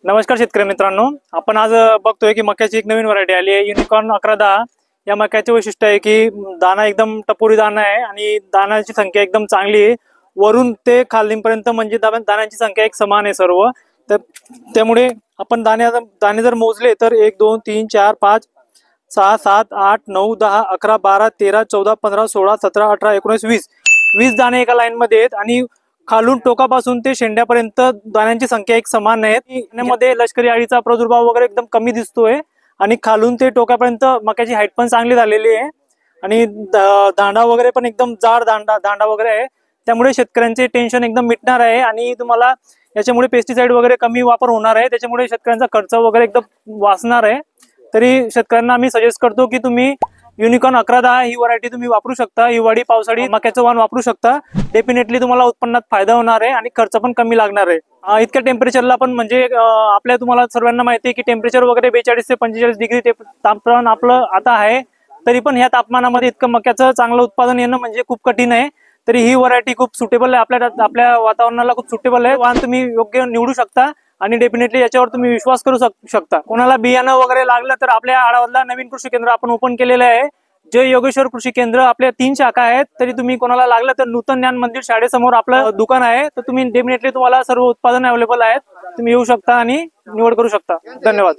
नमस्कार शेतकरी मित्रांनो, आपण आज बघतोय की मक्याची एक नवीन व्हरायटी आली आहे, युनिकॉर्न 1110। या मक्याचे वैशिष्ट्य आहे की दाना एकदम टपोरी दाना आहे आणि दाण्याची संख्या एकदम चांगली आहे। वरून ते खालीपर्यंत म्हणजे दाण्यांची संख्या एक समान आहे सर्व। तर त्यामुळे आपण दाणे जर मोजले तर 1 2 3 4 5 6 7 8 9 10 11 12 13 14 15 16 17 18 19 20 20 दाणे एका लाईन मध्ये आहेत आणि खालून टोकापासून ते शेंड्यापर्यंत दाण्यांची संख्या एक समान आहे। यामध्ये लष्करी अळीचा प्रादुर्भाव वगैरे एकदम कमी दिसतोय आणि खालून ते टोकापर्यंत मक्याची हाईट पण चांगली झालेली आहे आणि दांडा वगैरे पण एकदम जाड दांडा वगैरे आहे। त्यामुळे शेतकऱ्यांचे टेन्शन एकदम मिटणार आहे आणि तुम्हाला याच्यामुळे पेस्टिसाइड वगैरे कमी वापर होणार आहे, त्याच्यामुळे शेतकऱ्यांचा खर्च वगैरे एकदम वाचणार आहे। तरी शेतकऱ्यांना आम्ही सजेस्ट करतो की तुम्ही युनिकॉर्न 1110 ही व्हरायटी तुम्ही वापरू शकता। हिवाळी पावसाळी मक्याचं वाण वापरू शकता। डेफिनेटली तुम्हाला उत्पन्नात फायदा होणार आहे आणि खर्च पण कमी लागणार आहे। इतक्या टेम्परेचरला पण म्हणजे आपल्या तुम्हाला सर्वांना माहिती आहे की टेम्परेचर वगैरे 42 ते 45 डिग्री तापमान आपलं आता आहे। तरी पण ह्या तापमानामध्ये इतकं मक्याचं चांगलं उत्पादन येणं म्हणजे खूप कठीण आहे। तरी ही व्हरायटी खूप सुटेबल आहे, आपल्या वातावरणाला खूप सुटेबल आहे। वाण तुम्ही योग्य निवडू शकता आणि डेफिनेटली याच्यावर तुम्ही विश्वास करू शकता। कोणाला बियाणं वगैरे लागलं तर आपल्या आळावदला नवीन कृषी केंद्र आपण ओपन केलेलं आहे। जय योगेश्वर कृषी केंद्र, आपल्या 3 शाखा आहेत। तरी तुम्ही कोणाला लागलं तर नूतन ज्ञान मंदिर शाळेसमोर आपलं दुकान आहे, तर तुम्ही डेफिनेटली तुम्हाला सर्व उत्पादन अवेलेबल आहेत, तुम्ही येऊ शकता आणि निवड करू शकता। धन्यवाद।